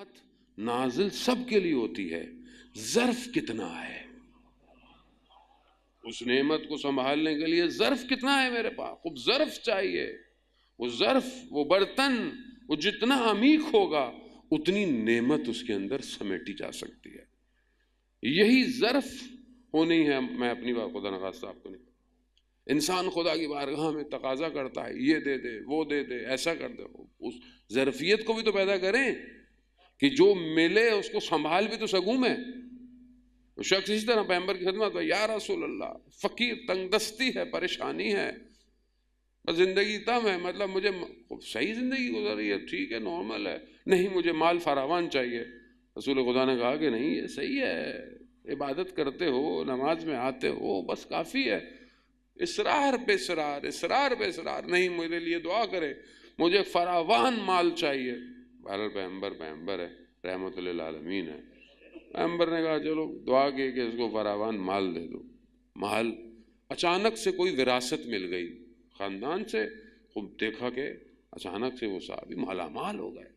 نعمت نازل سب کے لیے ہوتی ہے، ظرف کتنا ہے، اس نعمت کو سنبھالنے کے لیے ظرف کتنا ہے میرے پاس. خوب ظرف چاہیے. وہ ظرف، وہ برتن، وہ جتنا عمیق ہوگا اتنی نعمت اس کے اندر سمیٹی جا سکتی ہے. یہی ظرف ہونی ہے. میں اپنی بات خدا نخواستہ آپ کو نہیں، انسان خدا کی بارگاہ میں تقاضا کرتا ہے یہ دے دے، وہ دے دے، ایسا کر دے. اس ظرفیت کو بھی تو پیدا کریں کہ جو ملے اس کو سنبھال بھی تو سکوں میں. شخص اسی طرح پیغمبر کی خدمت میں، یا رسول اللہ فقیر، تنگ دستی ہے، پریشانی ہے، بس زندگی تم ہے، مطلب مجھے صحیح زندگی گزر رہی ہے، ٹھیک ہے، نارمل ہے، نہیں مجھے مال فراوان چاہیے. رسول خدا نے کہا کہ نہیں، یہ صحیح ہے، عبادت کرتے ہو، نماز میں آتے ہو، بس کافی ہے. اصرار پہ اصرار، اصرار پہ اصرار، نہیں میرے لیے دعا کرے، مجھے فراوان مال چاہیے. بہرحال پیغمبر ہے، رحمت للعالمین ہے. پیغمبر نے کہا چلو دعا کی کہ اس کو فراوان مال دے دو. مال اچانک سے کوئی وراثت مل گئی خاندان سے. خوب دیکھا کہ اچانک سے وہ صحابی مالا مال ہو گئے،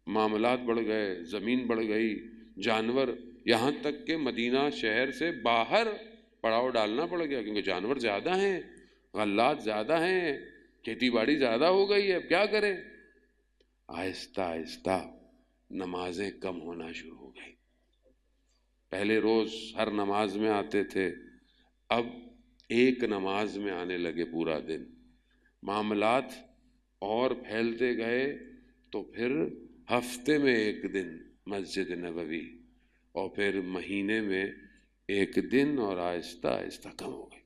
معاملات بڑھ گئے، زمین بڑھ گئی، جانور، یہاں تک کہ مدینہ شہر سے باہر پڑاؤ ڈالنا پڑ گیا کیونکہ جانور زیادہ ہیں، غلات زیادہ ہیں، کھیتی باڑی زیادہ ہو گئی ہے. اب کیا کریں؟ آہستہ آہستہ نمازیں کم ہونا شروع ہو گئی. پہلے روز ہر نماز میں آتے تھے، اب ایک نماز میں آنے لگے پورا دن. معاملات اور پھیلتے گئے تو پھر ہفتے میں ایک دن مسجد نبوی، اور پھر مہینے میں ایک دن، اور آہستہ آہستہ کم ہو گئی.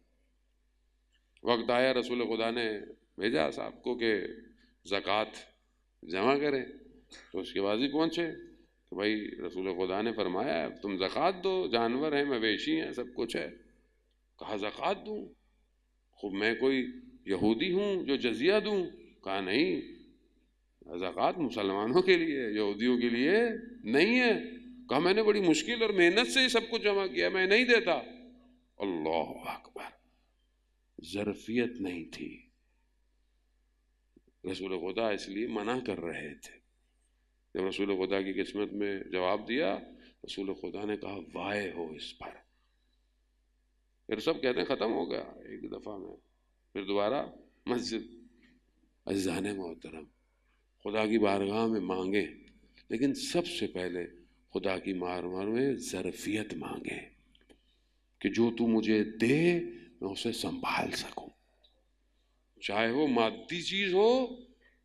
وقت آیا رسول خدا نے بھیجا صاحب کو کہ زکوٰۃ جمع کریں، تو اس کے بعد ہی پہنچے کہ بھائی رسول خدا نے فرمایا ہے تم زکوٰۃ دو، جانور ہیں، مویشی ہیں، سب کچھ ہے. کہا زکوٰۃ دوں؟ خب میں کوئی یہودی ہوں جو جزیہ دوں؟ کہا نہیں، زکوٰۃ مسلمانوں کے لیے، یہودیوں کے لیے نہیں ہے. کہا میں نے بڑی مشکل اور محنت سے یہ سب کچھ جمع کیا، میں نہیں دیتا. اللہ اکبر، ظرفیت نہیں تھی. رسول خدا اس لیے منع کر رہے تھے. جب رسول خدا کی قسمت میں جواب دیا، رسول خدا نے کہا وائے ہو اس پر. پھر سب کہتے ہیں ختم ہو گیا ایک دفعہ میں، پھر دوبارہ مسجد. عزیزان محترم، خدا کی بارگاہ میں مانگیں، لیکن سب سے پہلے خدا کی بارگاہ میں ظرفیت مانگیں کہ جو تو مجھے دے میں اسے سنبھال سکوں، چاہے وہ مادی چیز ہو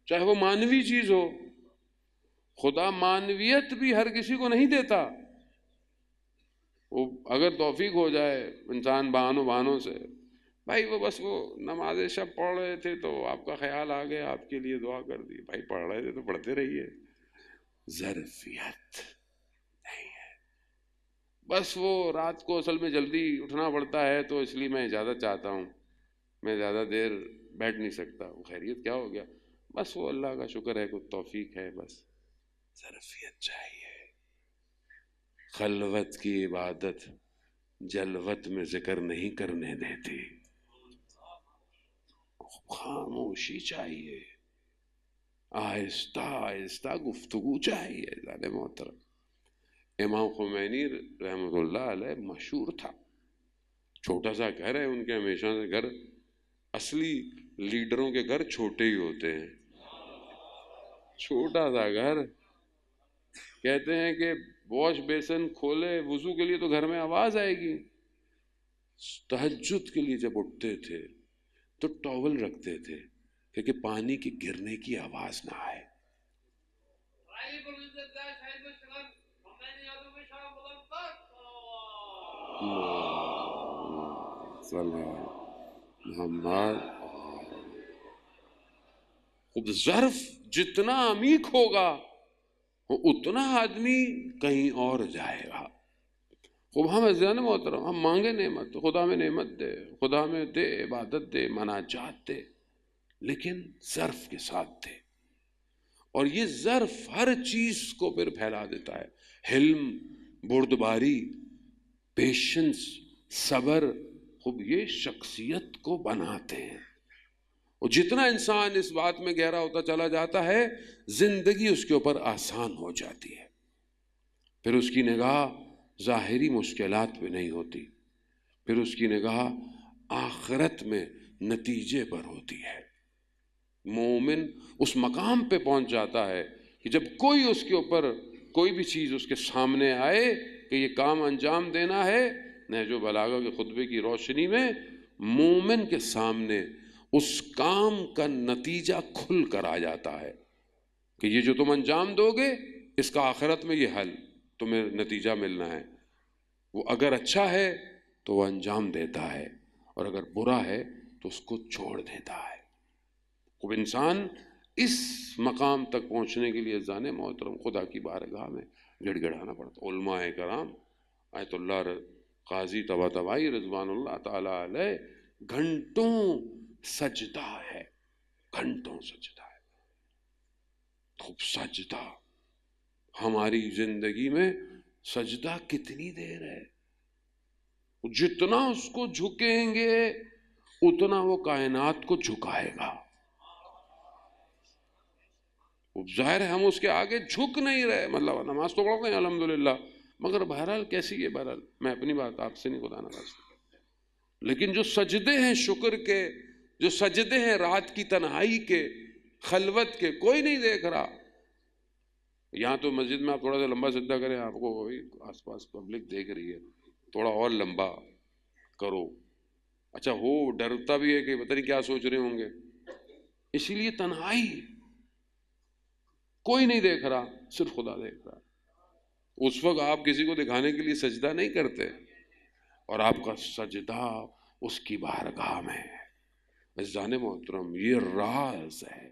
چاہے وہ مانوی چیز ہو. خدا مانویت بھی ہر کسی کو نہیں دیتا. وہ اگر توفیق ہو جائے انسان بہانوں سے، بھائی وہ بس وہ نماز شب پڑھ رہے تھے تو آپ کا خیال آ گیا، آپ کے لیے دعا کر دی، بھائی پڑھ رہے تھے تو پڑھتے رہیے. ظرفیت نہیں ہے. بس وہ رات کو اصل میں جلدی اٹھنا پڑتا ہے تو اس لیے میں اجازت چاہتا ہوں، میں زیادہ دیر بیٹھ نہیں سکتا. وہ خیریت کیا ہو گیا؟ بس وہ اللہ کا شکر ہے، کچھ توفیق ہے. بس ظرفیت چاہیے. خلوت کی عبادت جلوت میں ذکر نہیں کرنے دیتی. خاموشی چاہیے، آہستہ آہستہ گفتگو چاہیے. ذات محترم، امام خمینی رحمۃ اللہ علیہ مشہور تھا. چھوٹا سا گھر ہے ان کے، ہمیشہ سے گھر، اصلی لیڈروں کے گھر چھوٹے ہی ہوتے ہیں. چھوٹا سا گھر، کہتے ہیں کہ واش بیسن کھولے وضو کے لیے تو گھر میں آواز آئے گی. تہجد کے لیے جب اٹھتے تھے تو ٹاول رکھتے تھے کہ پانی کے گرنے کی آواز نہ آئے. خود ظرف جتنا عمیق ہوگا اتنا آدمی کہیں اور جائے گا. خوب ہم عزیزان محترم، ہم مانگے نعمت، خدا میں نعمت دے، خدا میں دے، عبادت دے، مناجات دے، لیکن ظرف کے ساتھ دے. اور یہ ظرف ہر چیز کو پھر پھیلا دیتا ہے. حلم، بردباری، پیشنس، صبر، خوب یہ شخصیت کو بناتے ہیں. اور جتنا انسان اس بات میں گہرا ہوتا چلا جاتا ہے زندگی اس کے اوپر آسان ہو جاتی ہے، پھر اس کی نگاہ ظاہری مشکلات پہ نہیں ہوتی، پھر اس کی نگاہ آخرت میں نتیجے پر ہوتی ہے۔ مومن اس مقام پہ پہنچ جاتا ہے کہ جب کوئی اس کے اوپر کوئی بھی چیز اس کے سامنے آئے کہ یہ کام انجام دینا ہے، نہج البلاغہ کے خطبے کی روشنی میں مومن کے سامنے اس کام کا نتیجہ کھل کر آ جاتا ہے کہ یہ جو تم انجام دو گے اس کا آخرت میں یہ حل تمہیں نتیجہ ملنا ہے۔ وہ اگر اچھا ہے تو وہ انجام دیتا ہے، اور اگر برا ہے تو اس کو چھوڑ دیتا ہے۔ اب انسان اس مقام تک پہنچنے کے لیے جانے محترم خدا کی بارگاہ میں گڑ گڑانا پڑتا۔ علماء کرام آیت اللہ قاضی طباطبائی رضوان اللہ تعالی علیہ گھنٹوں سجدہ ہے، گھنٹوں سجدہ ہے۔ خوب سجدہ ہماری زندگی میں سجدہ کتنی دیر ہے؟ جتنا اس کو جھکیں گے اتنا وہ کائنات کو جھکائے گا۔ ظاہر ہے ہم اس کے آگے جھک نہیں رہے، مطلب نماز تو پڑھتے ہیں الحمدللہ، مگر بہرحال کیسی ہے، بہرحال میں اپنی بات آپ سے نہیں خدا نہ خاصا، لیکن جو سجدے ہیں شکر کے، جو سجدے ہیں رات کی تنہائی کے، خلوت کے، کوئی نہیں دیکھ رہا۔ یہاں تو مسجد میں آپ تھوڑا سا لمبا سجدہ کریں، آپ کو آس پاس پبلک دیکھ رہی ہے، تھوڑا اور لمبا کرو۔ اچھا ہو ڈرتا بھی ہے کہ پتہ نہیں کیا سوچ رہے ہوں گے، اسی لیے تنہائی، کوئی نہیں دیکھ رہا، صرف خدا دیکھ رہا۔ اس وقت آپ کسی کو دکھانے کے لیے سجدہ نہیں کرتے، اور آپ کا سجدہ اس کی بارگاہ میں ہے۔ عزیزان محترم، یہ راز ہے،